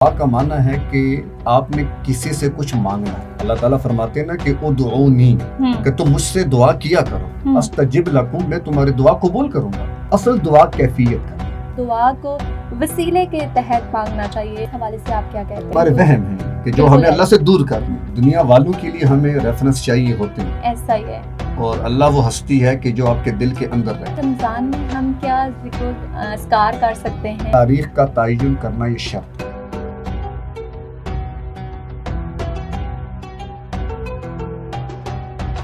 دعا کا معنی ہے کہ آپ نے کسی سے کچھ مانگنا ہے. اللہ تعالیٰ فرماتے ہیں نا کہ ادعونی، کہ تم مجھ سے دعا کیا کرو، استجب لکم، میں تمہاری دعا قبول کروں گا. اصل دعا کیفیت ہے. دعا کو وسیلے کے تحت مانگنا چاہیے. حوالے سے آپ کیا کہتے ہیں؟ ہمارے وہم ہے کہ جو ہمیں اللہ سے دور کرنے، دنیا والوں کے لیے ہمیں ریفرنس چاہیے ہوتے ہیں. ایسا ہی ہے. اور اللہ وہ ہستی ہے کہ جو آپ کے دل کے اندر رہے. رمضان میں ہم کیا ذکر و اذکار کر سکتے ہیں؟ تاریخ کا تعین کرنا یہ شرط ہے.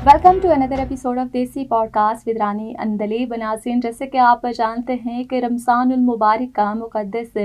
Welcome to another episode of desi podcast with Rani Andleeb. ناظرین، جیسے کہ آپ جانتے ہیں کہ رمضان المبارک کا مقدس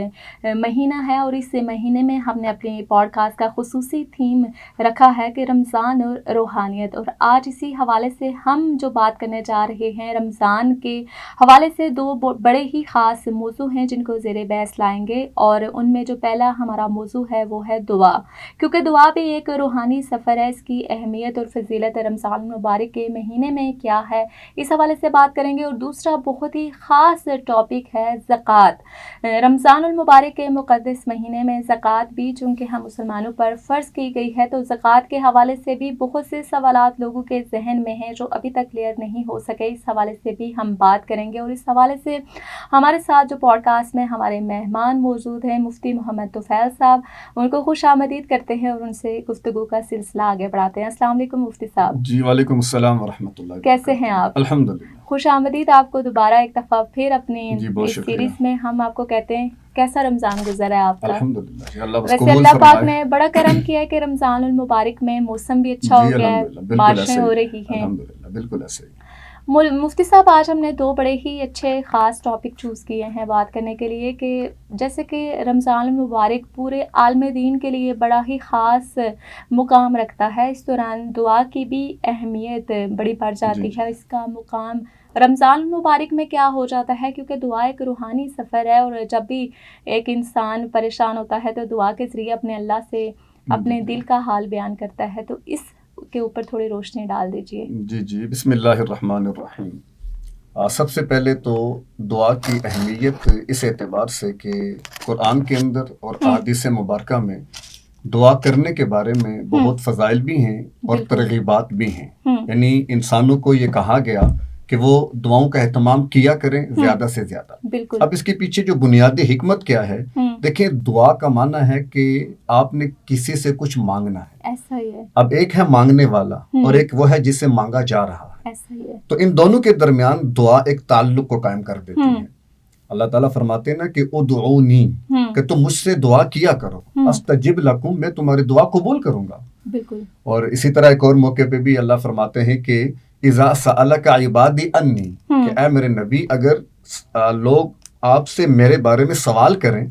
مہینہ ہے، اور اس مہینے میں ہم نے اپنی پوڈ کاسٹ کا خصوصی تھیم رکھا ہے کہ رمضان اور روحانیت. اور آج اسی حوالے سے ہم جو بات کرنے جا رہے ہیں، رمضان کے حوالے سے دو بڑے ہی خاص موضوع ہیں جن کو زیر بحث لائیں گے. اور ان میں جو پہلا ہمارا موضوع ہے وہ ہے دعا، کیونکہ دعا بھی ایک روحانی سفر ہے. اس کی اہمیت اور فضیلت رمضان مبارک کے مہینے میں کیا ہے، اس حوالے سے بات کریں گے. اور دوسرا بہت ہی خاص ٹاپک ہے زکوٰۃ. رمضان المبارک کے مقدس مہینے میں زکوٰۃ بھی چونکہ ہم مسلمانوں پر فرض کی گئی ہے، تو زکوٰۃ کے حوالے سے بھی بہت سے سوالات لوگوں کے ذہن میں ہیں جو ابھی تک کلیئر نہیں ہو سکے. اس حوالے سے بھی ہم بات کریں گے. اور اس حوالے سے ہمارے ساتھ جو پوڈ کاسٹ میں ہمارے مہمان موجود ہیں، مفتی محمد طفیل صاحب، ان کو خوش آمدید کرتے ہیں اور ان سے گفتگو کا سلسلہ آگے بڑھاتے ہیں. السلام علیکم مفتی صاحب. جی وعلیکم السلام ورحمۃ اللہ. کیسے ہیں آپ؟ الحمدللہ. خوش آمدید آپ کو دوبارہ ایک دفعہ پھر اپنی سیریز میں. ہم آپ کو کہتے ہیں کیسا رمضان گزرا ہے آپ کا؟ الحمدللہ. ویسے اللہ پاک نے بڑا کرم کیا ہے کہ رمضان المبارک میں موسم بھی اچھا ہو گیا ہے، بارشیں ہو رہی ہیں. بالکل ایسے ہی. مفتی صاحب، آج ہم نے دو بڑے ہی اچھے خاص ٹاپک چوز کیے ہیں بات کرنے کے لیے، کہ جیسے کہ رمضان المبارک پورے عالم دین کے لیے بڑا ہی خاص مقام رکھتا ہے. اس دوران دعا کی بھی اہمیت بڑی بڑھ جاتی ہے. اس کا مقام رمضان المبارک میں کیا ہو جاتا ہے، کیونکہ دعا ایک روحانی سفر ہے، اور جب بھی ایک انسان پریشان ہوتا ہے تو دعا کے ذریعے اپنے اللہ سے اپنے دل کا حال بیان کرتا ہے. تو اس کے اوپر تھوڑی روشنی ڈال دیجیے. جی بسم اللہ الرحمن الرحیم. سب سے پہلے تو دعا کی اہمیت اس اعتبار سے کہ قرآن کے اندر اور احادیث مبارکہ میں دعا کرنے کے بارے میں بہت فضائل بھی ہیں اور ترغیبات بھی ہیں. یعنی انسانوں کو یہ کہا گیا کہ وہ دعاؤں کا اہتمام کیا کریں زیادہ سے زیادہ. اب اس کے پیچھے جو بنیادی حکمت کیا ہے، دیکھیں دعا کا معنی ہے کہ آپ نے کسی سے کچھ مانگنا ہے. ایسا ہی ہے. اب ایک ہے مانگنے والا اور ایک وہ ہے جسے مانگا جا رہا ہے. ایسا ہی ہے. تو ان دونوں کے درمیان دعا ایک تعلق کو قائم کر دیتی ہے. اللہ تعالیٰ فرماتے ہیں نا کہ ادعونی، کہ تم مجھ سے دعا کیا کرو، استجب لکم، میں تمہاری دعا قبول کروں گا. بالکل. اور اسی طرح ایک اور موقع پہ بھی اللہ فرماتے ہیں کہ اذا سألک عبادی انی، کہ اے میرے نبی اگر لوگ آپ سے میرے بارے میں سوال کریں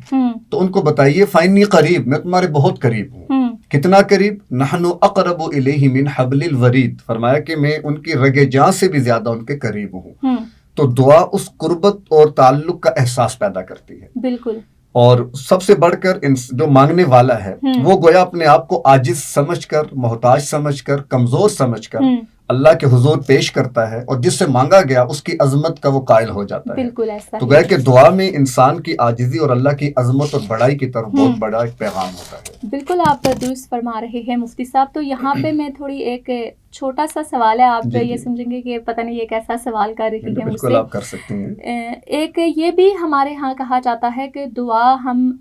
تو ان کو بتائیے فإنی قریب، میں تمہارے بہت قریب ہوں. کتنا قریب؟ نحن اقرب الیہ من حبل الورید، فرمایا کہ میں ان کی رگ جاں سے بھی زیادہ ان کے قریب ہوں. تو دعا اس قربت اور تعلق کا احساس پیدا کرتی ہے. بالکل. اور سب سے بڑھ کر جو مانگنے والا ہے وہ گویا اپنے آپ کو عاجز سمجھ کر، محتاج سمجھ کر، کمزور سمجھ کر اللہ کے حضور پیش کرتا ہے، اور جس سے مانگا گیا اس کی عظمت کا وہ قائل ہو جاتا ہے. بالکل ایسا. تو گویا کہ دعا میں انسان کی عاجزی اور اللہ کی عظمت اور بڑائی کی طرف بہت بڑا ایک پیغام ہوتا ہے. بالکل آپ درست فرما رہے ہیں مفتی صاحب. تو یہاں پہ میں تھوڑی ایک چھوٹا سا سوال ہے، آپ یہ سمجھیں گے کہ پتہ نہیں یہ کیسا سوال کر رہی ہے. بالکل آپ کر سکتے ہیں. ایک یہ بھی ہمارے ہاں کہا جاتا ہے کہ دعا ہم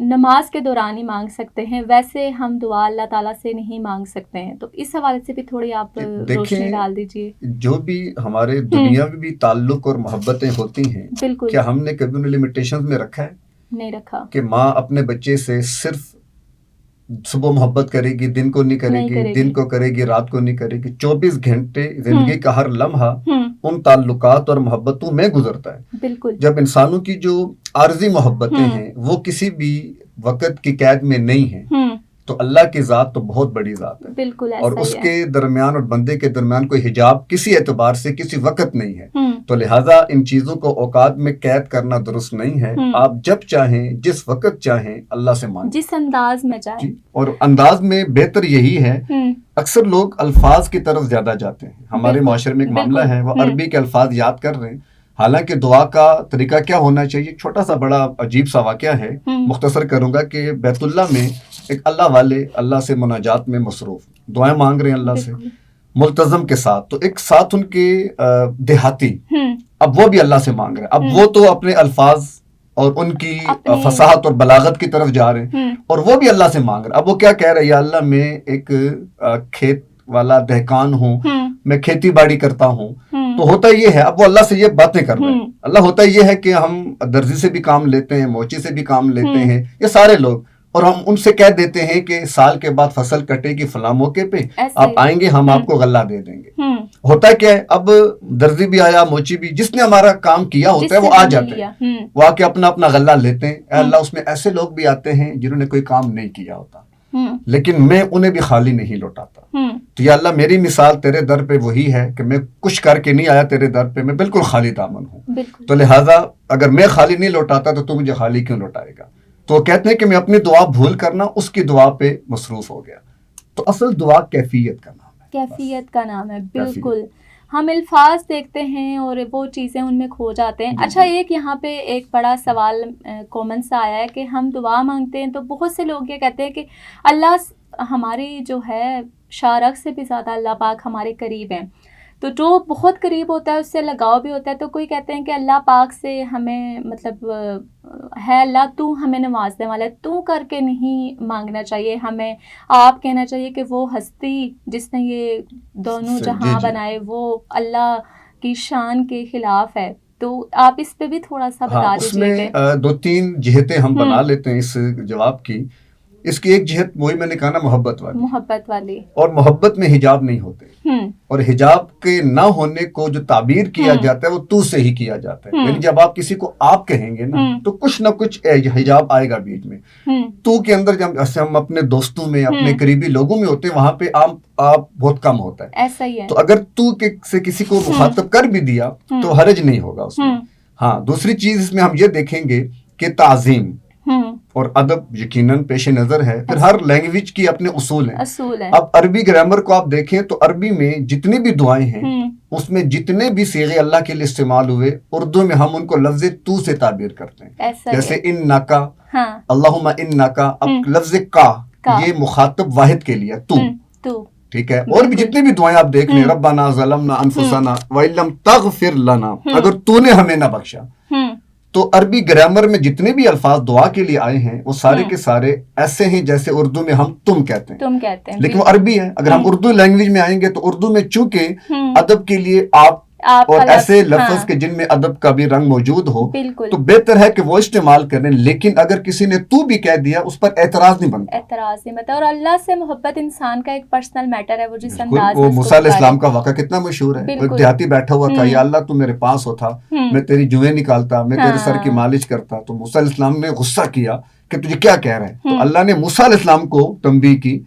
نماز کے دوران ہی مانگ سکتے ہیں، ویسے ہم دعا اللہ تعالیٰ سے نہیں مانگ سکتے ہیں. تو اس حوالے سے بھی تھوڑی آپ روشنی ڈال دیجیے. جو بھی ہمارے دنیا میں بھی تعلق اور محبتیں ہوتی ہیں، بالکل، کیا ہم نے کبھی انہیں لمیٹیشنز میں رکھا ہے؟ نہیں رکھا. کہ ماں اپنے بچے سے صرف صبح محبت کرے گی، دن کو نہیں کرے گی، دن کو کرے گی، رات کو نہیں کرے گی. 24 گھنٹے زندگی کا ہر لمحہ ان تعلقات اور محبتوں میں گزرتا ہے. بالکل. جب انسانوں کی جو عارضی محبتیں ہیں وہ کسی بھی وقت کی قید میں نہیں ہیں، تو اللہ کی ذات تو بہت بڑی ذات ہے. بالکل. اور اس کے درمیان اور بندے کے درمیان کوئی حجاب کسی اعتبار سے کسی وقت نہیں ہے. تو لہٰذا ان چیزوں کو اوقات میں قید کرنا درست نہیں ہے. آپ جب چاہیں، جس وقت چاہیں اللہ سے مانگیں، جس انداز میں چاہیں. اور انداز میں بہتر یہی ہے. اکثر لوگ الفاظ کی طرف زیادہ جاتے ہیں. ہمارے معاشرے میں ایک معاملہ ہے، وہ عربی کے الفاظ یاد کر رہے ہیں حالانکہ دعا کا طریقہ کیا ہونا چاہیے، چھوٹا سا بڑا عجیب سا واقعہ ہے، مختصر کروں گا کہ بیت اللہ میں ایک اللہ والے اللہ سے مناجات میں مصروف دعائیں مانگ رہے ہیں اللہ سے ملتزم کے ساتھ، تو ایک ساتھ ان کے دیہاتی اب وہ بھی اللہ سے مانگ رہے ہیں، اب وہ تو اپنے الفاظ اور ان کی فصاحت اور بلاغت کی طرف جا رہے ہیں اور وہ بھی اللہ سے مانگ رہے ہیں. اب وہ کیا کہہ رہے ہیں، یا اللہ میں ایک کھیت والا دہقان ہوں، میں کھیتی باڑی کرتا ہوں. تو ہوتا یہ ہے، اب وہ اللہ سے یہ باتیں کر رہے ہیں. اللہ ہوتا یہ ہے کہ ہم درزی سے بھی کام لیتے ہیں، موچی سے بھی کام لیتے ہیں، یہ سارے لوگ، اور ہم ان سے کہہ دیتے ہیں کہ سال کے بعد فصل کٹے گی فلاں موقع پہ آپ آئیں گے، ہم آپ کو غلہ دے دیں گے. ہوتا ہے کیا ہے، اب درزی بھی آیا، موچی بھی، جس نے ہمارا کام کیا ہوتا ہے وہ آ جاتے ہیں، وہ آ کے اپنا اپنا غلہ لیتے ہیں. اے اللہ اس میں ایسے لوگ بھی آتے ہیں جنہوں نے کوئی کام نہیں کیا ہوتا، لیکن میں انہیں بھی خالی نہیں لوٹاتا. تو یا اللہ میری مثال تیرے در پہ وہی ہے کہ میں کچھ کر کے نہیں آیا تیرے در پہ، میں بالکل خالی دامن ہوں. تو لہٰذا اگر میں خالی نہیں لوٹاتا تو مجھے خالی کیوں لوٹائے گا. تو وہ کہتے ہیں کہ میں اپنی دعا بھول کرنا اس کی دعا پہ مصروف ہو گیا. تو اصل دعا کیفیت کا نام ہے، کیفیت کا نام ہے. بالکل، ہم الفاظ دیکھتے ہیں اور وہ چیزیں ان میں کھو جاتے ہیں. اچھا، ایک یہاں پہ ایک بڑا سوال کامن سا آیا ہے کہ ہم دعا مانگتے ہیں تو بہت سے لوگ یہ کہتے ہیں کہ اللہ ہماری جو ہے شارک سے بھی زیادہ اللہ پاک ہمارے قریب ہیں. تو جو بہت قریب ہوتا ہے اس سے لگاؤ بھی ہوتا ہے. تو کوئی کہتے ہیں کہ اللہ پاک سے ہمیں مطلب ہے اللہ تو ہمیں نوازنے والا ہے، تو کر کے نہیں مانگنا چاہیے ہمیں. آپ کہنا چاہیے کہ وہ ہستی جس نے یہ دونوں جہاں بنائے وہ اللہ کی شان کے خلاف ہے. تو آپ اس پہ بھی تھوڑا سا بتا دیجیے. اس میں دو تین جہتیں ہم بنا لیتے ہیں اس جواب کی. اس کی ایک جہت وہی میں نے کہا نا، محبت والی، اور محبت میں حجاب نہیں ہوتے، اور حجاب کے نہ ہونے کو جو تعبیر کیا جاتا ہے وہ تو سے ہی کیا جاتا ہے. یعنی جب آپ کسی کو آپ کہیں گے نا تو کچھ نہ کچھ حجاب آئے گا بیچ میں. تو کے اندر جب ہم اپنے دوستوں میں، اپنے قریبی لوگوں میں ہوتے ہیں، وہاں پہ آپ بہت کم ہوتا ہے. ایسا ہی ہے. تو اگر تو سے کسی کو مخاطب کر بھی دیا تو حرج نہیں ہوگا اس میں. ہاں، دوسری چیز اس میں ہم یہ دیکھیں گے کہ تعظیم اور ادب یقیناً پیش نظر ہے. پھر ہر لینگویج کی اپنے اصول ہیں. اب عربی گرامر کو آپ دیکھیں تو عربی میں جتنی بھی دعائیں ہیں اس میں جتنے بھی صیغے اللہ کے لیے استعمال ہوئے، اردو میں ہم ان کو لفظ تو سے تعبیر کرتے ہیں. جیسے انکا، اللہم انکا. اب لفظ کا یہ مخاطب واحد کے لیے تو، ٹھیک ہے. اور بھی جتنی بھی دعائیں آپ دیکھ لیں، ربنا ظلمنا انفسنا وَإِن لَّمْ تَغْفِرْ لَنَا، اگر تو نے ہمیں نہ بخشا. تو عربی گرامر میں جتنے بھی الفاظ دعا کے لیے آئے ہیں وہ سارے کے سارے ایسے ہیں جیسے اردو میں ہم تم کہتے ہیں، لیکن وہ عربی ہے. اگر ہم اردو لینگویج میں آئیں گے تو اردو میں چونکہ ادب کے لیے آپ اور ایسے لفظ کے جن میں ادب کا بھی رنگ موجود ہو تو بہتر ہے کہ وہ استعمال کریں. لیکن اگر کسی نے تو بھی کہہ دیا اس پر اعتراض نہیں بنتا. اور اللہ سے محبت انسان کا ایک پرسنل میٹر ہے. وہ جس انداز وہ موسیٰ علیہ السلام کا واقعہ کتنا مشہور ہے. ایک دیہاتی بیٹھا ہوا تھا، یا اللہ تو میرے پاس ہوتا، میں تیری جوئیں نکالتا، میں تیرے سر کی مالش کرتا. تو موسیٰ علیہ السلام نے غصہ کیا کہ تجھے کیا کہہ رہا ہے. تو اللہ نے موسیٰ علیہ السلام کو تنبیہ کی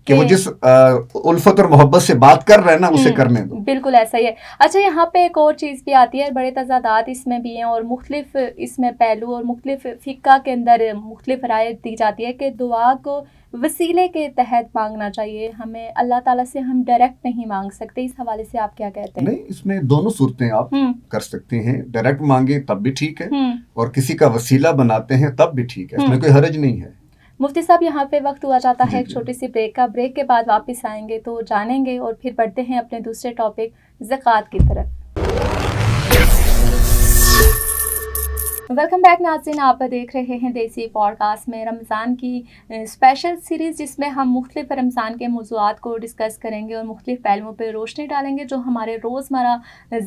کہ وہ جس الفت اور محبت سے بات کر رہے ہیں نا اسے کرنے دو. بالکل ایسا ہی ہے. اچھا، یہاں پہ ایک اور چیز بھی آتی ہے، بڑے تضادات اس میں بھی ہیں اور مختلف اس میں پہلو اور مختلف فقہ کے اندر مختلف رائے دی جاتی ہے کہ دعا کو وسیلے کے تحت مانگنا چاہیے. ہمیں اللہ تعالیٰ سے ہم ڈائریکٹ نہیں مانگ سکتے. اس حوالے سے آپ کیا کہتے ہیں؟ نہیں، اس میں دونوں صورتیں آپ کر سکتے ہیں. ڈائریکٹ مانگیں تب بھی ٹھیک ہے، اور کسی کا وسیلہ بناتے ہیں تب بھی ٹھیک ہے، اس میں کوئی حرج نہیں ہے. مفتی صاحب، یہاں پہ وقت ہوا جاتا ہے ایک چھوٹی سی بریک کا. بریک کے بعد واپس آئیں گے تو جانیں گے اور پھر بڑھتے ہیں اپنے دوسرے ٹاپک زکوٰۃ کی طرف. ویلکم بیک ناظرین، آپ دیکھ رہے ہیں دیسی پوڈ کاسٹ میں رمضان کی اسپیشل سیریز، جس میں ہم مختلف رمضان کے موضوعات کو ڈسکس کریں گے اور مختلف پہلوؤں پہ روشنی ڈالیں گے جو ہمارے روزمرہ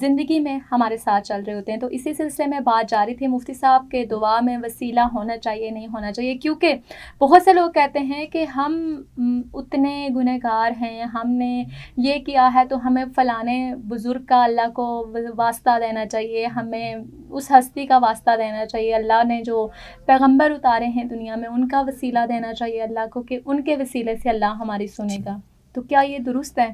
زندگی میں ہمارے ساتھ چل رہے ہوتے ہیں. تو اسی سلسلے میں بات جاری تھی مفتی صاحب کے دعا میں وسیلہ ہونا چاہیے نہیں ہونا چاہیے، کیونکہ بہت سے لوگ کہتے ہیں کہ ہم اتنے گنہگار ہیں، ہم نے یہ کیا ہے تو ہمیں فلانے بزرگ کا اللہ کو واسطہ دینا چاہیے، ہمیں اس ہستی کا واسطہ دینا چاہیے، اللہ نے جو پیغمبر اتارے ہیں دنیا میں ان کا وسیلہ دینا چاہیے اللہ کو کہ ان کے وسیلے سے اللہ ہماری سنے گا. تو کیا یہ درست ہے؟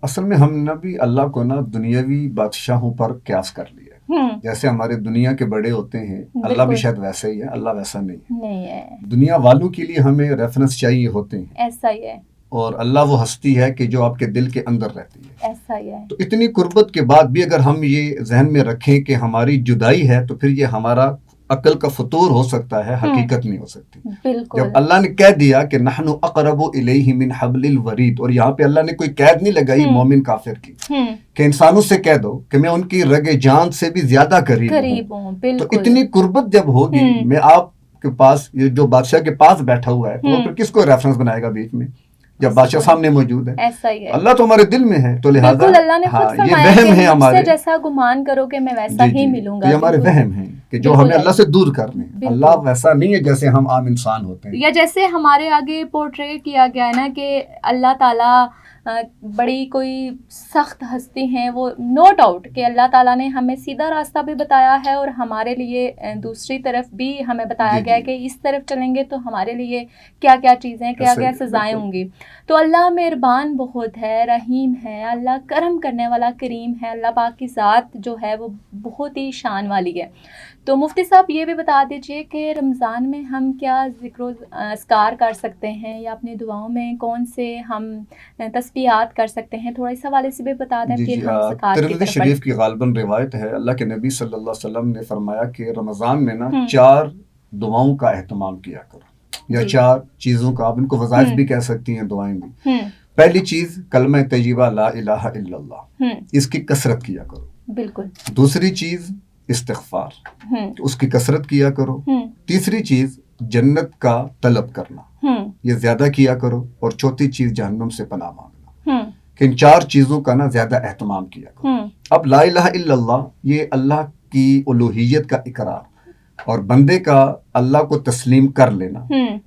اصل میں ہم نے بھی اللہ کو نا دنیاوی بادشاہوں پر قیاس کر لیا. جیسے ہمارے دنیا کے بڑے ہوتے ہیں، اللہ بھی شاید ویسا ہی ہے. اللہ ویسا نہیں ہے. دنیا والوں کے لیے ہمیں ریفرنس چاہیے ہوتے ہیں. ایسا ہی ہے. اور اللہ وہ ہستی ہے کہ جو آپ کے دل کے اندر رہتی ہے. ایسا ہی ہے. تو اتنی قربت کے بعد بھی اگر ہم یہ ذہن میں رکھیں کہ ہماری جدائی ہے تو پھر یہ ہمارا عقل کا فطور ہو سکتا ہے, حقیقت نہیں ہو سکتی. بالکل. جب اللہ نے کہہ دیا کہ نحن اقرب الیہ من حبل الورید, اور یہاں پہ اللہ نے کوئی قید نہیں لگائی مومن کافر کی کہ انسانوں سے کہہ دو کہ میں ان کی رگ جان سے بھی زیادہ قریب ہوں. تو اتنی قربت جب ہوگی, میں آپ کے پاس, یہ جو بادشاہ کے پاس بیٹھا ہوا ہے, تو وہ پھر کس کو ریفرنس بنائے گا بیچ میں جب بادشاہ سامنے موجود ہے؟ ایسا ہی ہے. اللہ تو ہمارے دل میں ہے, تو لہٰذا اللہ نے خود فرمایا کہ مجھ سے جیسا گمان کرو کہ میں ویسا ہی ملوں گا. یہ ہمارے وہم ہیں کہ جو ہمیں اللہ سے دور کرنے ہیں. اللہ ویسا نہیں ہے جیسے ہم عام انسان ہوتے ہیں, یا جیسے ہمارے آگے پورٹریٹ کیا گیا ہے نا کہ اللہ تعالیٰ بڑی کوئی سخت ہستی ہیں. وہ نو ڈاؤٹ کہ اللہ تعالیٰ نے ہمیں سیدھا راستہ بھی بتایا ہے اور ہمارے لیے دوسری طرف بھی ہمیں بتایا گیا ہے کہ اس طرف چلیں گے تو ہمارے لیے کیا کیا چیزیں, کیا کیا سزائیں ہوں گی. تو اللہ مہربان بہت ہے, رحیم ہے, اللہ کرم کرنے والا کریم ہے. اللہ پاک کی ذات جو ہے وہ بہت ہی شان والی ہے. تو مفتی صاحب یہ بھی بتا دیجئے کہ رمضان میں ہم کیا ذکر و اذکار کر سکتے ہیں, یا اپنی دعاؤں میں کون سے ہم تسبیحات کر سکتے ہیں, تھوڑا اس حوالے سے بھی بتا دیں. پھر ہم زکوٰۃ کی ترمذی شریف کی غالباً روایت ہے, اللہ کے نبی صلی اللہ علیہ وسلم نے فرمایا کہ رمضان میں نا 4 دعاؤں کا اہتمام کیا کرو, یا 4 چیزوں کا, آپ ان کو وظائف بھی کہہ سکتی ہیں, دعائیں بھی. پہلی چیز کلمہ طیبہ لا الہ الا اللہ, اس کی کثرت کیا کرو. بالکل. دوسری چیز استغفار, اس کی کثرت کیا کرو. تیسری چیز جنت کا طلب کرنا, یہ زیادہ کیا کرو. اور چوتھی چیز جہنم سے پناہ مانگنا. کہ ان 4 چیزوں کا نا زیادہ اہتمام کیا کرو. اب لا الہ الا اللہ یہ اللہ کی الوہیت کا اقرار اور بندے کا اللہ کو تسلیم کر لینا,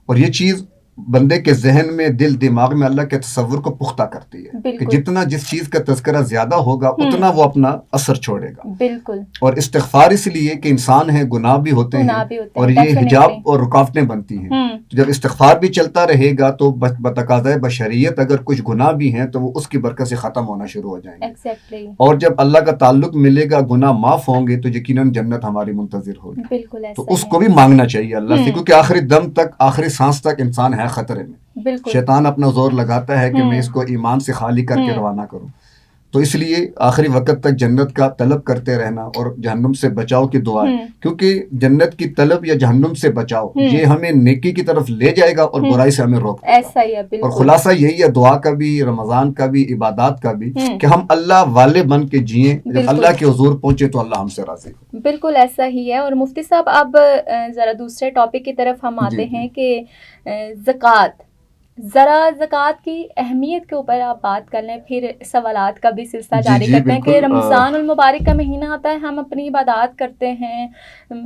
اور یہ چیز بندے کے ذہن میں, دل دماغ میں اللہ کے تصور کو پختہ کرتی ہے کہ جتنا جس چیز کا تذکرہ زیادہ ہوگا اتنا وہ اپنا اثر چھوڑے گا. بالکل. اور استغفار اس لیے کہ انسان ہے, گناہ بھی ہوتے ہیں, اور یہ حجاب اور رکاوٹیں بنتی ہیں. جب استغفار بھی چلتا رہے گا تو بتقاضۂ بشریت اگر کچھ گناہ بھی ہیں تو وہ اس کی برکت سے ختم ہونا شروع ہو جائیں گے. اور جب اللہ کا تعلق ملے گا, گناہ معاف ہوں گے, تو یقیناً جنت ہماری منتظر ہوگی. بالکل. تو اس کو بھی مانگنا چاہیے اللہ سے, کیونکہ آخری دم تک, آخری سانس تک انسان ہے خطرے میں. بالکل. شیطان اپنا زور لگاتا ہے کہ میں اس کو ایمان سے خالی کر کے روانہ کروں. تو اس لیے آخری وقت تک جنت کا طلب کرتے رہنا اور جہنم سے بچاؤ کی دعا, کیونکہ جنت کی طلب یا جہنم سے بچاؤ یہ ہمیں نیکی کی طرف لے جائے گا اور برائی سے ہمیں روک دے گا. ایسا ہی ہے. اور خلاصہ یہی ہے دعا کا بھی, رمضان کا بھی, عبادات کا بھی, کہ ہم اللہ والے بن کے جئیں. جب اللہ کے حضور پہنچے تو اللہ ہم سے راضی ہو. بالکل ایسا ہی ہے. اور مفتی صاحب اب ذرا دوسرے ٹاپک کی طرف ہم آتے ہیں کہ زکوٰۃ. ذرا زکوٰۃ کی اہمیت کے اوپر آپ بات کر لیں, پھر سوالات کا بھی سلسلہ جاری کرتے ہیں. کہ رمضان المبارک کا مہینہ آتا ہے, ہم اپنی عبادات کرتے ہیں,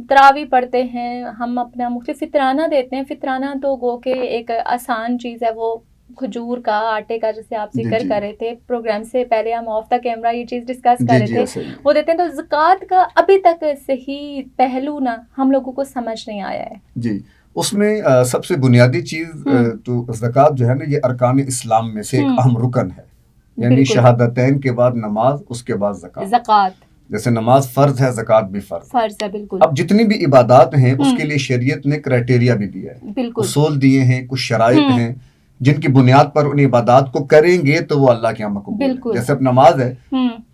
تراویح پڑھتے ہیں, ہم اپنا مختلف فطرانہ دیتے ہیں. فطرانہ تو گو کہ ایک آسان چیز ہے, وہ کھجور کا, آٹے کا, جیسے آپ ذکر کر رہے تھے پروگرام سے پہلے, ہم آف دا کیمرہ یہ چیز ڈسکس کر رہے تھے, وہ دیتے ہیں. تو زکوٰۃ کا ابھی تک صحیح پہلو نا ہم لوگوں کو سمجھ نہیں آیا ہے. جی, اس میں سب سے بنیادی چیز تو زکوٰۃ جو ہے نا, یہ ارکان اسلام میں سے ایک اہم رکن ہے. یعنی شہادتین کے بعد نماز, اس کے بعد زکوٰۃ. جیسے نماز فرض ہے, زکوٰۃ بھی فرض ہے. بالکل. اب جتنی بھی عبادات ہیں اس کے لیے شریعت نے کرائٹیریا بھی دیا ہے, اصول دیے ہیں, کچھ شرائط ہیں جن کی بنیاد پر ان عبادات کو کریں گے تو وہ اللہ کے یہاں مقبول ہے. جیسے اب نماز ہے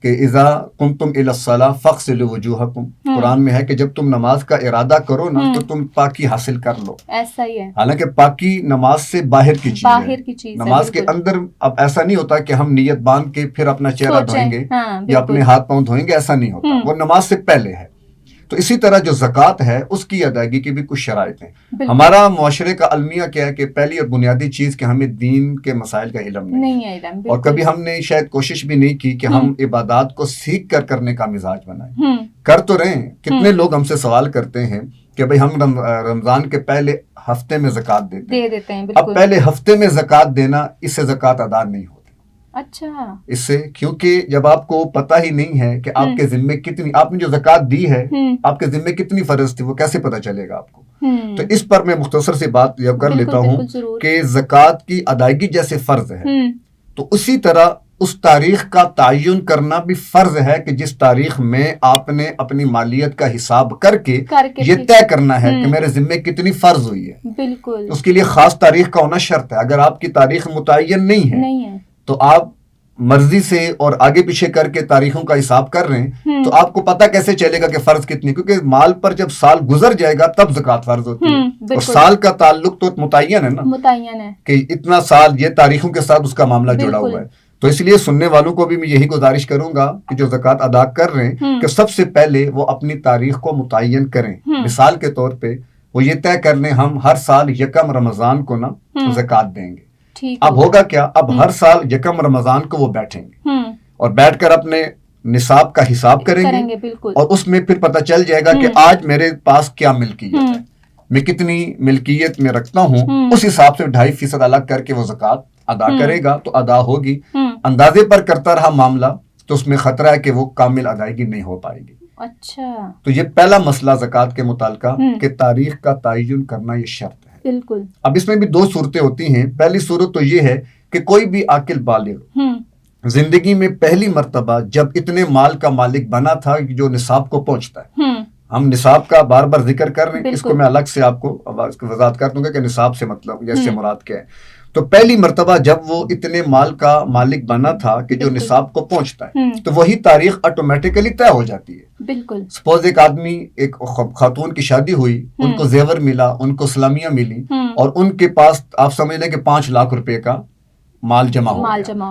کہ اذا قمتم الی الصلاۃ فاغسلوا وجوہکم, قرآن میں ہے کہ جب تم نماز کا ارادہ کرو نا تو تم پاکی حاصل کر لو. ایسا ہی ہے. حالانکہ پاکی نماز سے باہر کی چیز ہے. نماز کے اندر اب ایسا نہیں ہوتا کہ ہم نیت باندھ کے پھر اپنا چہرہ دھوئیں گے یا اپنے ہاتھ پاؤں دھوئیں گے, ایسا نہیں ہوتا. وہ نماز سے پہلے ہے. تو اسی طرح جو زکوٰۃ ہے اس کی ادائیگی کی بھی کچھ شرائط ہیں. ہمارا معاشرے کا المیہ کیا ہے کہ پہلی اور بنیادی چیز کہ ہمیں دین کے مسائل کا علم نہیں ہے, اور کبھی ہم نے شاید کوشش بھی نہیں کی کہ ہم عبادات کو سیکھ کر کرنے کا مزاج بنائیں. کر تو رہے ہیں, کتنے لوگ ہم سے سوال کرتے ہیں کہ بھئی ہم رمضان کے پہلے ہفتے میں زکوٰۃ دیتے ہیں. اب پہلے ہفتے میں زکوٰۃ دینا, اس سے زکوٰۃ ادا نہیں ہوتی. اچھا. اس سے کیونکہ جب آپ کو پتہ ہی نہیں ہے کہ آپ کے ذمے کتنی, آپ نے جو زکوٰۃ دی ہے آپ کے ذمے کتنی فرض تھی, وہ کیسے پتہ چلے گا آپ کو؟ تو اس پر میں مختصر سی بات یہ کر لیتا ہوں کہ زکوٰۃ کی ادائیگی جیسے فرض ہے تو اسی طرح اس تاریخ کا تعین کرنا بھی فرض ہے کہ جس تاریخ میں آپ نے اپنی مالیت کا حساب کر کے یہ طے کرنا ہے کہ میرے ذمے کتنی فرض ہوئی ہے. بالکل. اس کے لیے خاص تاریخ کا ہونا شرط ہے. اگر آپ کی تاریخ متعین نہیں ہے تو آپ مرضی سے اور آگے پیچھے کر کے تاریخوں کا حساب کر رہے ہیں تو آپ کو پتہ کیسے چلے گا کہ فرض کتنی؟ کیونکہ مال پر جب سال گزر جائے گا تب زکوٰۃ فرض ہوتی ہے. اور سال کا تعلق تو متعین ہے نا، متعین ہے کہ اتنا سال، یہ تاریخوں کے ساتھ اس کا معاملہ جڑا ہوا ہے. تو اس لیے سننے والوں کو بھی میں یہی گزارش کروں گا کہ جو زکوٰۃ ادا کر رہے ہیں کہ سب سے پہلے وہ اپنی تاریخ کو متعین کریں. مثال کے طور پہ وہ یہ طے کر لیں ہم ہر سال یکم رمضان کو نا زکوٰۃ دیں گے. اب ہوگا کیا، اب ہر سال یکم رمضان کو وہ بیٹھیں گے اور بیٹھ کر اپنے نصاب کا حساب کریں گے اور اس میں پھر پتہ چل جائے گا کہ آج میرے پاس کیا ملکیت ہے، میں کتنی ملکیت میں رکھتا ہوں. اس حساب سے 2.5% الگ کر کے وہ زکوٰۃ ادا کرے گا تو ادا ہوگی. اندازے پر کرتا رہا معاملہ تو اس میں خطرہ ہے کہ وہ کامل ادائیگی نہیں ہو پائے گی. اچھا، تو یہ پہلا مسئلہ زکوٰۃ کے متعلقہ کہ تاریخ کا تعین کرنا یہ شرط ہے. بالکل. اب اس میں بھی 2 صورتیں ہوتی ہیں. پہلی صورت تو یہ ہے کہ کوئی بھی عاقل بالغ زندگی میں پہلی مرتبہ جب اتنے مال کا مالک بنا تھا جو نصاب کو پہنچتا ہے. ہم نصاب کا بار بار ذکر کر رہے ہیں، اس کو میں الگ سے آپ کو وضاحت کر دوں گا کہ نصاب سے مطلب یا اس سے مراد کیا ہے. تو پہلی مرتبہ جب وہ اتنے مال کا مالک بنا تھا کہ جو نصاب کو پہنچتا ہے تو وہی تاریخ آٹومیٹیکلی طے ہو جاتی ہے. بالکل. سپوز ایک آدمی، ایک خاتون کی شادی ہوئی، ان کو زیور ملا، ان کو سلامیاں ملی اور ان کے پاس آپ سمجھ لیں کہ 5 لاکھ روپے کا مال جمع ہو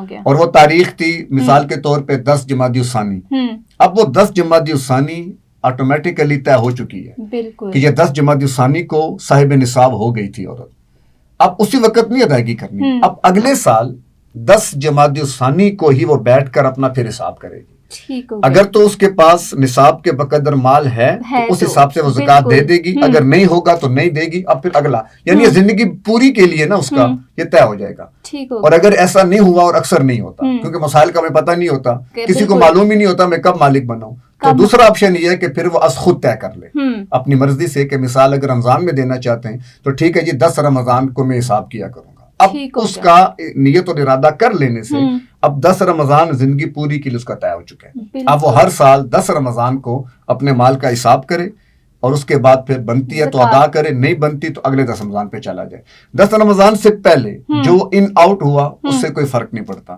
گیا اور وہ تاریخ تھی مثال کے طور پہ 10 جمادی الثانی. اب وہ 10 جمادی الثانی آٹومیٹیکلی طے ہو چکی ہے کہ یہ 10 جمادی الثانی کو صاحب نصاب ہو گئی تھی عورت. اب اسی وقت نہیں ادائیگی کرنی، اب اگلے سال 10 جمادی الثانی کو ہی وہ بیٹھ کر اپنا پھر حساب کرے گی. اگر تو اس کے پاس نصاب کے بقدر مال ہے تو اس حساب سے وہ زکوٰۃ دے دے گی، اگر نہیں ہوگا تو نہیں دے گی. اب پھر اگلا، یعنی یہ زندگی پوری کے لیے نا اس کا یہ طے ہو جائے گا. اور اگر ایسا نہیں ہوا، اور اکثر نہیں ہوتا کیونکہ مسائل کا ہمیں پتہ نہیں ہوتا، کسی کو معلوم ہی نہیں ہوتا میں کب مالک بناؤں، تو دوسرا آپشن یہ ہے کہ پھر وہ از خود طے کر لے اپنی مرضی سے کہ مثال اگر رمضان میں دینا چاہتے ہیں تو ٹھیک ہے جی 10 رمضان کو میں حساب کیا کروں گا. اب اس کا نیت اور ارادہ کر لینے سے اب 10 رمضان زندگی پوری کے لیے اس کا طے ہو چکا ہے. اب وہ ہر سال 10 رمضان کو اپنے مال کا حساب کرے اور اس کے بعد پھر بنتی ہے تو ادا کرے، نہیں بنتی تو اگلے 10 رمضان پہ چلا جائے. 10 رمضان سے پہلے جو ان آؤٹ ہوا اس سے کوئی فرق نہیں پڑتا.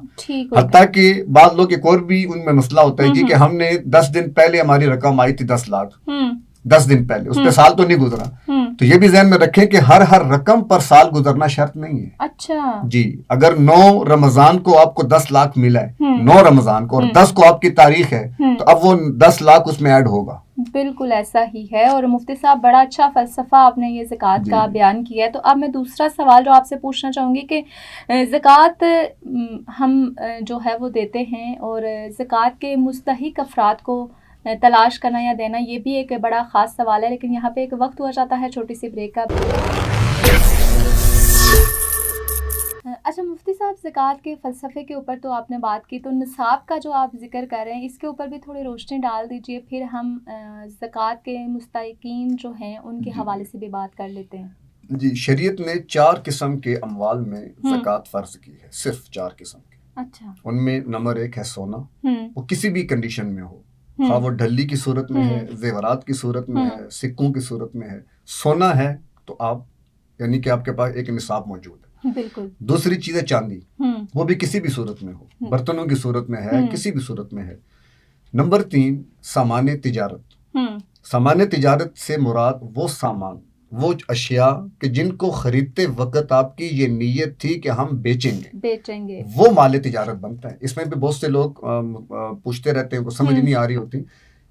حتیٰ کہ بعض لوگ ایک اور بھی ان میں مسئلہ ہوتا ہے جی کہ ہم نے 10 دن پہلے ہماری رقم آئی تھی 10 لاکھ، 10 دن پہلے، اس پہ سال تو نہیں گزرا. تو یہ بھی ذہن میں رکھیں کہ ہر رقم پر سال گزرنا شرط نہیں ہے. اچھا جی، اگر 9 رمضان کو آپ کو 10 لاکھ ملا ہے 9 رمضان کو اور 10 کو آپ کی تاریخ ہے تو اب وہ 10 لاکھ اس میں ایڈ ہوگا. بالکل ایسا ہی ہے. اور مفتی صاحب بڑا اچھا فلسفہ آپ نے یہ زکوٰۃ کا بیان کیا ہے. تو اب میں دوسرا سوال جو آپ سے پوچھنا چاہوں گی کہ زکوٰۃ ہم جو ہے وہ دیتے ہیں اور زکوٰۃ کے مستحق افراد کو تلاش کرنا یا دینا یہ بھی ایک بڑا خاص سوال ہے. لیکن یہاں پہ ایک وقت ہو جاتا ہے چھوٹی سی بریک کا. اچھا مفتی صاحب، زکوٰۃ کے فلسفے کے اوپر تو آپ نے بات کی، تو نصاب کا جو آپ ذکر کر رہے ہیں اس کے اوپر بھی تھوڑی روشنی ڈال دیجئے، پھر ہم زکوٰۃ کے مستحقین جو ہیں ان کے حوالے سے بھی بات کر لیتے ہیں. جی، شریعت نے 4 قسم کے اموال میں زکوٰۃ فرض کی ہے، صرف 4 قسم کے. اچھا. ان میں نمبر 1 ہے سونا، وہ کسی بھی کنڈیشن میں ہو، خواہ وہ ڈھلی کی صورت میں ہے، زیورات کی صورت میں ہے، سکوں کی صورت میں ہے. سونا ہے تو آپ یعنی کہ آپ کے پاس ایک نصاب موجود ہے. بالکل. دوسری چیز ہے چاندی، وہ بھی کسی بھی صورت میں ہو، برتنوں کی صورت میں ہے، کسی بھی صورت میں ہے. نمبر 3 سامان تجارت. سامان تجارت سے مراد وہ سامان، وہ اشیاء کہ جن کو خریدتے وقت آپ کی یہ نیت تھی کہ ہم بیچیں گے، وہ مال تجارت بنتا ہے. اس میں بھی بہت سے لوگ پوچھتے رہتے ہیں، سمجھ نہیں آ رہی ہوتی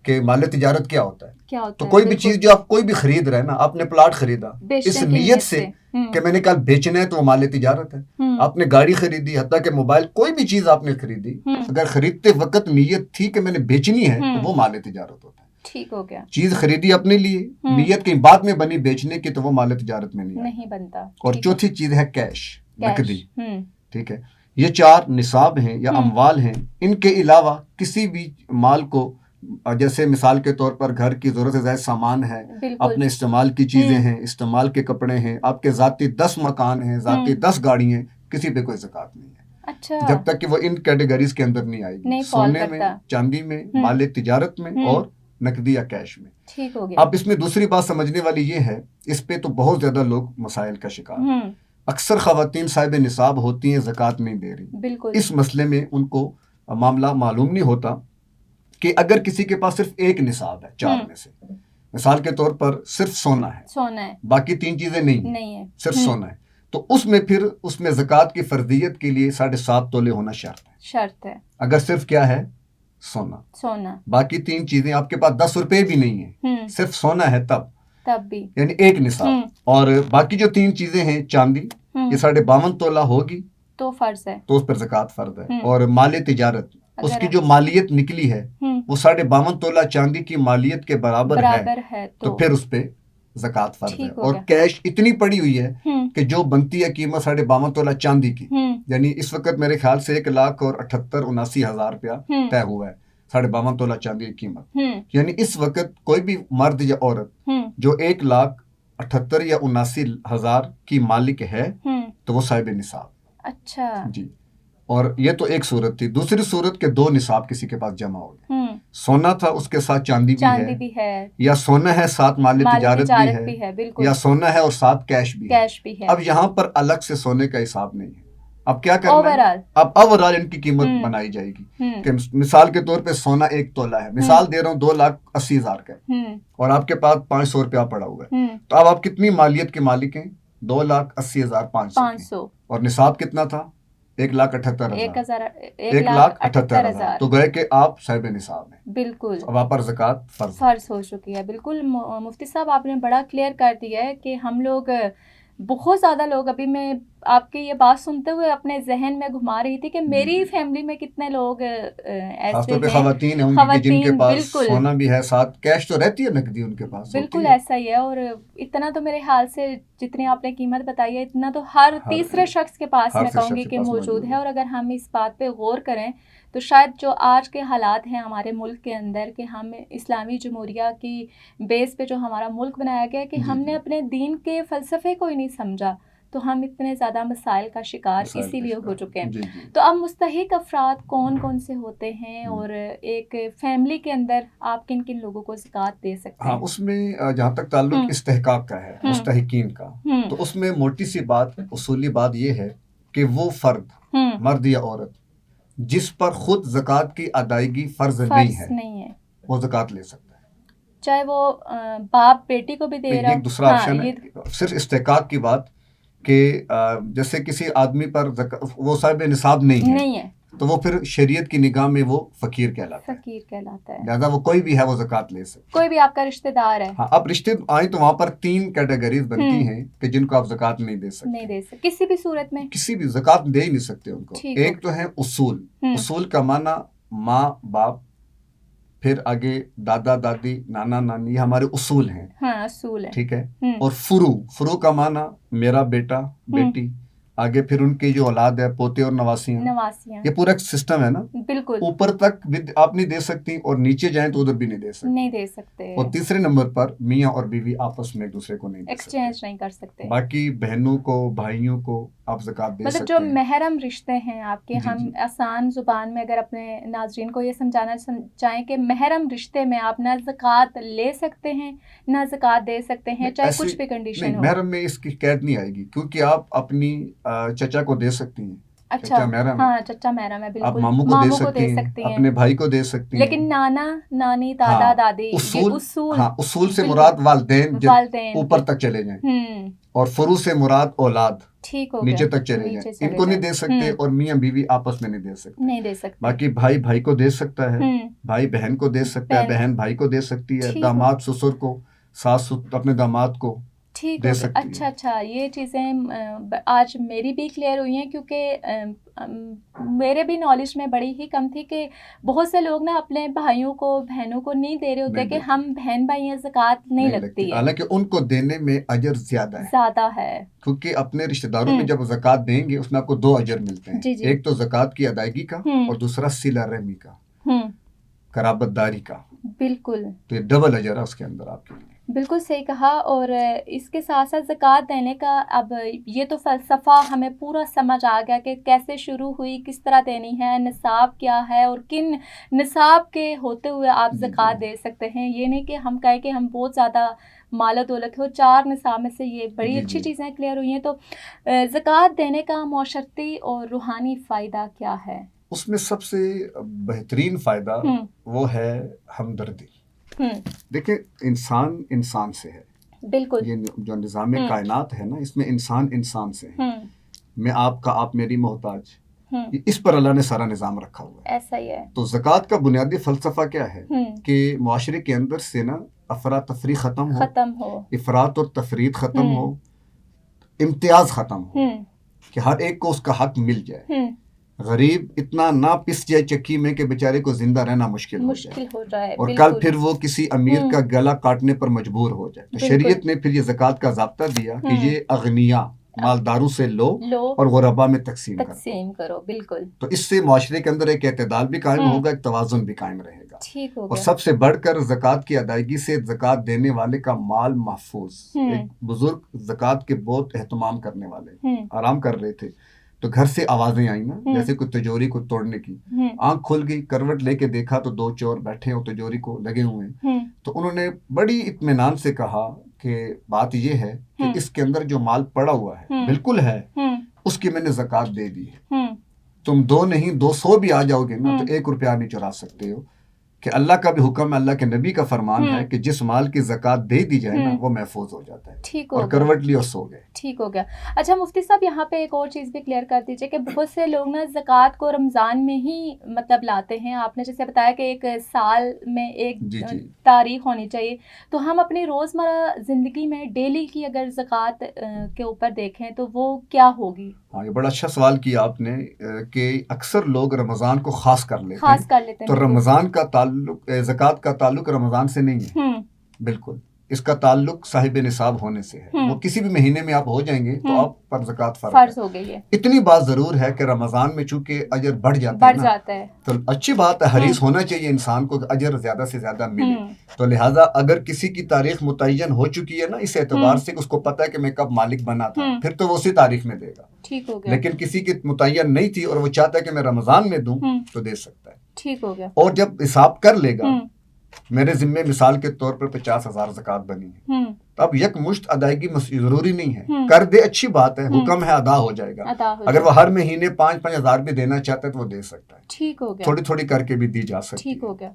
کہ مال تجارت کیا ہوتا ہے. تو کوئی بھی چیز جو آپ کوئی بھی خرید رہے ہیں نا، آپ نے پلاٹ خریدا اس نیت سے کہ میں نے کل بیچنا ہے تو وہ مال تجارت ہے. آپ نے گاڑی خریدی، حتیٰ کہ موبائل، کوئی بھی چیز آپ نے خریدی، اگر خریدتے وقت نیت تھی کہ میں نے بیچنی ہے تو وہ مال تجارت ہوتا ہے. ٹھیک ہو گیا. چیز خریدی اپنے لیے، نیت کہیں بعد میں بنی بیچنے کی تو وہ مال تجارت میں نہیں بنتا. اور چوتھی چیز ہے کیش، نقدی. ٹھیک ہے. یہ 4 نصاب ہیں یا اموال ہیں. ان کے علاوہ کسی بھی مال کو، جیسے مثال کے طور پر گھر کی ضرورت سے زائد سامان ہے، اپنے استعمال کی چیزیں ہیں، استعمال کے کپڑے ہیں، آپ کے ذاتی 10 مکان ہیں، ذاتی 10 گاڑی ہیں، کسی پہ کوئی زکوٰۃ نہیں ہے. اچھا جب تک کہ وہ ان کیٹیگریز کے اندر نہیں آئے گی، نہیں فال سونے میں، کرتا. چاندی میں، مال تجارت میں اور نقدی یا کیش میں. ٹھیک ہو گیا. اب اس میں دوسری بات سمجھنے والی یہ ہے، اس پہ تو بہت زیادہ لوگ مسائل کا شکار. اکثر خواتین صاحب نصاب ہوتی ہیں، زکوٰۃ نہیں دے رہی. بالکل. اس مسئلے میں ان کو معاملہ معلوم نہیں ہوتا کہ اگر کسی کے پاس صرف ایک نصاب ہے 4 میں سے، مثال کے طور پر صرف سونا ہے، باقی 3 چیزیں نہیں ہیں، صرف سونا ہے، تو اس میں پھر اس میں زکوٰۃ کی فرضیت کے لیے 7.5 تولے ہونا شرط ہے. اگر صرف کیا ہے، سونا، باقی 3 چیزیں، آپ کے پاس 10 روپے بھی نہیں ہیں، صرف سونا ہے تب بھی، یعنی ایک نصاب، اور باقی جو 3 چیزیں ہیں، چاندی یہ 52.5 تولہ ہوگی تو فرض ہے، تو اس پر زکوٰۃ فرض ہے. اور مال تجارت، اس کی جو مالیت نکلی ہے وہ 52.5 تولہ چاندی کی مالیت کے برابر ہے تو پھر اس پہ زکوٰۃ فرض ہے. اور کیش اتنی پڑی ہوئی ہے کہ جو بنتی ہے قیمت 52.5 تولہ چاندی کی، یعنی اس وقت میرے خیال سے 1,78,79,000 روپیہ طے ہوا ہے 52.5 تولہ چاندی کی قیمت. یعنی اس وقت کوئی بھی مرد یا عورت جو 1,78,000 یا 79,000 کی مالک ہے تو وہ صاحب نصاب. اچھا جی. اور یہ تو ایک صورت تھی. دوسری صورت کے 2 نصاب کسی کے پاس جمع ہو گئے، سونا تھا اس کے ساتھ چاندی بھی ہے، یا سونا ہے ساتھ مال تجارت بھی ہے، یا سونا ہے اور ساتھ کیش بھی ہے. اب یہاں پر الگ سے سونے کا حساب نہیں ہے. اب کیا کرنا ہے، اب اوورآل ان کی قیمت بنائی جائے گی کہ مثال کے طور پہ سونا 1 تولہ ہے، مثال دے رہا ہوں 2,80,000 کا ہے، اور آپ کے پاس 500 روپیہ پڑا ہوا ہے، تو اب آپ کتنی مالیت کے مالک ہیں؟ 2,80,500. اور نصاب کتنا تھا؟ 1,78,000. 1,78,000. تو گئے کہ آپ صاحب نصاب ہیں. بالکل. اب آپ پر زکوٰۃ فرض ہو چکی ہے. بالکل مفتی صاحب، آپ نے بڑا کلیئر کر دیا ہے کہ ہم لوگ، بہت زیادہ لوگ، ابھی میں آپ کی یہ بات سنتے ہوئے اپنے ذہن میں گھما رہی تھی کہ میری فیملی میں کتنے لوگ ایسے ہیں، خواتین ہیں جن کے پاس سونا بھی ہے، ساتھ کیش تو رہتی ہے، نقدی ان کے پاس. بالکل ایسا ہی ہے. اور اتنا تو میرے حال سے جتنی آپ نے قیمت بتائی ہے، اتنا تو ہر تیسرے شخص کے پاس میں کہوں گی کہ موجود ہے. اور اگر ہم اس بات پہ غور کریں تو شاید جو آج کے حالات ہیں ہمارے ملک کے اندر، کہ ہم اسلامی جمہوریہ کی بیس پہ جو ہمارا ملک بنایا گیا، کہ ہم نے اپنے دین کے فلسفے کو ہی نہیں سمجھا، تو ہم اتنے زیادہ مسائل کا شکار اسی لیے ہو چکے ہیں. تو اب مستحق افراد کون کون سے ہوتے ہیں، اور ایک فیملی کے اندر آپ کن کن لوگوں کو زکوٰۃ دے سکتے ہیں؟ ہاں، اس میں جہاں تک تعلق استحقاق کا ہے، مستحقین کا، تو اس میں موٹی سی بات، اصولی بات یہ ہے کہ وہ فرد، مرد یا عورت، جس پر خود زکوٰۃ کی ادائیگی فرض نہیں ہے، وہ زکوٰۃ لے سکتا ہے، چاہے وہ باپ بیٹی کو بھی دے رہا ہے. ایک دوسرا آپشن ہے. صرف استحقاق کی بات کہ جیسے کسی آدمی پر وہ صاحب نصاب نہیں ہے تو وہ پھر شریعت کی نگاہ میں وہ فقیر کہلاتا ہے، لہذا وہ کوئی بھی ہے وہ زکوٰۃ لے سکتا ہے. کوئی بھی آپ کا رشتہ دار ہے. ہاں، اب رشتے آئیں تو وہاں پر 3 کیٹیگریز بنتی ہیں کہ جن کو آپ زکوٰۃ نہیں دے سکتے، کسی بھی صورت میں، کسی بھی زکوٰۃ دے ہی نہیں سکتے ان کو. ایک تو ہے اصول. اصول کا معنی ماں باپ، پھر آگے دادا دادی، نانا نانی، یہ ہمارے اصول ہیں. ہاں، اصول ہے. ٹھیک ہے. اور فروع کا معنی میرا بیٹا بیٹی، آگے پھر ان کی جو اولاد ہے، پوتے اور نواسیاں، یہ پورا ایک سسٹم ہے نا. بالکل. اوپر تک آپ نہیں دے سکتی، اور نیچے جائیں تو ادھر بھی نہیں دے سکتے. اور تیسرے نمبر پر میاں اور بیوی آپس میں ایک دوسرے کو نہیں ایکسچینج نہیں کر سکتے. باقی بہنوں کو، بھائیوں کو آپ زکوٰۃ دے سکتے ہیں. مطلب جو محرم رشتے ہیں آپ کے، ہم آسان زبان میں اگر اپنے ناظرین کو یہ سمجھانا چاہیں کہ محرم رشتے میں آپ نہ زکوٰۃ لے سکتے ہیں نہ زکوٰۃ دے سکتے ہیں، چاہے کچھ بھی کنڈیشن ہو. محرم میں اس کی قید نہیں آئے گی، کیونکہ آپ اپنی چچا کو دے سکتی ہیں. اچھا، ہاں، چچا محرم ہے، بالکل. آپ ماموں کو دے سکتی ہیں، اپنے بھائی کو دے سکتی ہیں. لیکن نانا نانی، دادا دادی، اصول سے مراد والدین اوپر تک چلے جائیں، اور فروع سے مراد اولاد نیچے تک چلے جائیں، ان کو نہیں دے سکتے. اور میاں بیوی آپس میں نہیں دے سکتے. باقی بھائی کو دے سکتا ہے، بھائی بہن کو دے سکتا ہے، بہن بھائی کو دے سکتی ہے، داماد سسر کو، ساس اپنے داماد کو دے سکتی ہے. اچھا، یہ چیزیں آج میری بھی کلیئر ہوئی ہیں، کیونکہ میرے بھی نالج میں بڑی ہی کم تھی کہ بہت سے لوگ نا اپنے بھائیوں کو، بہنوں کو نہیں دے رہے ہوتے کہ ہم بہن بھائی ہیں، زکوٰۃ نہیں لگتی ہے. حالانکہ ان کو دینے میں اجر زیادہ ہے، کیونکہ اپنے رشتہ داروں میں جب زکوٰۃ دیں گے اس میں آپ کو 2 اجر ملتے ہیں. ایک تو زکوٰۃ کی ادائیگی کا، اور دوسرا صلہ رحمی کا، قرابت داری کا. بالکل. تو یہ ڈبل اجر ہے اس کے اندر آپ کے لیے. بالکل صحیح کہا. اور اس کے ساتھ ساتھ زکوٰۃ دینے کا اب یہ تو فلسفہ ہمیں پورا سمجھ آ گیا کہ کیسے شروع ہوئی, کس طرح دینی ہے, نصاب کیا ہے, اور کن نصاب کے ہوتے ہوئے آپ زکوٰۃ دے سکتے ہیں. یہ نہیں کہ ہم کہیں کہ ہم بہت زیادہ مال و دولت ہو, 4 نصاب میں سے یہ بڑی اچھی چیزیں کلیئر ہوئی ہیں. تو زکوٰۃ دینے کا معاشرتی اور روحانی فائدہ کیا ہے؟ اس میں سب سے بہترین فائدہ وہ ہے ہمدردی. دیکھیں انسان سے ہے, بالکل. یہ جو نظام کائنات ہے نا, اس میں انسان سے ہے. میں آپ کا, آپ میری محتاج, اس پر اللہ نے سارا نظام رکھا ہوا ہے. ایسا ہی ہے. تو زکوٰۃ کا بنیادی فلسفہ کیا ہے کہ معاشرے کے اندر سے نا افراتفری ختم ہو, افراط اور تفریط ختم ہو, امتیاز ختم ہو, کہ ہر ایک کو اس کا حق مل جائے. غریب اتنا نہ پس جائے چکی میں کہ بیچارے کو زندہ رہنا مشکل ہو جائے اور کل پھر وہ کسی امیر کا گلا کاٹنے پر مجبور ہو جائے. تو شریعت نے پھر یہ زکوٰۃ کا ضابطہ دیا کہ یہ اغنیاء مالداروں سے لو اور غربا میں تقسیم کرو. بالکل. تو اس سے معاشرے کے اندر ایک اعتدال بھی قائم ہوگا, ایک توازن بھی قائم رہے گا. اور سب سے بڑھ کر زکوٰۃ کی ادائیگی سے زکوٰۃ دینے والے کا مال محفوظ. ایک بزرگ زکوٰۃ کے بہت اہتمام کرنے والے آرام کر رہے تھے, تو گھر سے آوازیں آئیں نا, جیسے کوئی تجوری کو توڑنے کی. آنکھ کھل گئی, کروٹ لے کے دیکھا تو 2 چور بیٹھے اور تجوری کو لگے ہوئے ہیں. تو انہوں نے بڑی اطمینان سے کہا کہ بات یہ ہے کہ اس کے اندر جو مال پڑا ہوا ہے بالکل ہے, اس کی میں نے زکوٰۃ دے دی ہے. تم 2 نہیں 200 بھی آ جاؤ گے نا تو 1 روپیہ نہیں چرا سکتے ہو, کہ اللہ کا بھی حکم ہے, اللہ کے نبی کا فرمان ہے کہ جس مال کی زکوٰۃ دے دی جائے نا وہ محفوظ ہو جاتا ہے. اور کروٹ لی اور سو گئے. ٹھیک ہو گیا. اچھا مفتی صاحب, یہاں پہ ایک اور چیز بھی کلیئر کر دیجئے کہ بہت سے لوگ نا زکوٰۃ کو رمضان میں ہی مطلب لاتے ہیں. آپ نے جیسے بتایا کہ ایک سال میں ایک تاریخ ہونی چاہیے, تو ہم اپنی روزمرہ زندگی میں ڈیلی کی اگر زکوٰۃ کے اوپر دیکھیں تو وہ کیا ہوگی؟ ہاں, یہ بڑا اچھا سوال کیا آپ نے, کہ اکثر لوگ رمضان کو خاص کر لیتے ہیں. تو رمضان کا تعلق, زکوٰۃ کا تعلق رمضان سے نہیں ہے. بالکل, اس کا تعلق صاحب نصاب ہونے سے ہے. وہ کسی بھی مہینے میں آپ ہو جائیں گے تو آپ پر زکوٰۃ فرض ہو گئی ہے. اتنی بات ضرور ہے کہ رمضان میں چونکہ اجر بڑھ جاتا ہے تو اچھی بات ہے, حریص ہونا چاہیے انسان کو اجر زیادہ سے زیادہ ملے. تو لہٰذا اگر کسی کی تاریخ متعین ہو چکی ہے نا اس اعتبار سے کہ اس کو پتہ ہے کہ میں کب مالک بنا تھا, پھر تو وہ اسی تاریخ میں دے گا. لیکن کسی کی متعین نہیں تھی اور وہ چاہتا ہے کہ میں رمضان میں دوں تو دے سکتا ہے. ٹھیک ہو گیا. اور جب حساب کر لے گا, میرے ذمے مثال کے طور پر 50,000 زکوٰۃ بنی ہے, تو اب یک مشت ادائیگی ضروری نہیں ہے, کر دے اچھی بات ہے, حکم ہے ادا ہو جائے گا. اگر وہ ہر مہینے 5,000 بھی دینا چاہتا ہے تو وہ دے سکتا ہے. ٹھیک ہو گیا. تھوڑی تھوڑی کر کے بھی دی جا سکتی ہے. ٹھیک ہو گیا.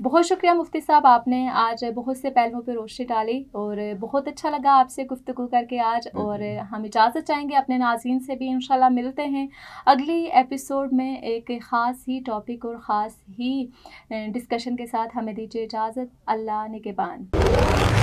بہت شکریہ مفتی صاحب, آپ نے آج بہت سے پہلوؤں پہ روشنی ڈالی اور بہت اچھا لگا آپ سے گفتگو کر کے آج. اور ہم اجازت چاہیں گے اپنے ناظرین سے بھی, انشاءاللہ ملتے ہیں اگلی ایپیسوڈ میں ایک خاص ہی ٹاپک اور خاص ہی ڈسکشن کے ساتھ. ہمیں دیجیے اجازت. اللہ نگہبان.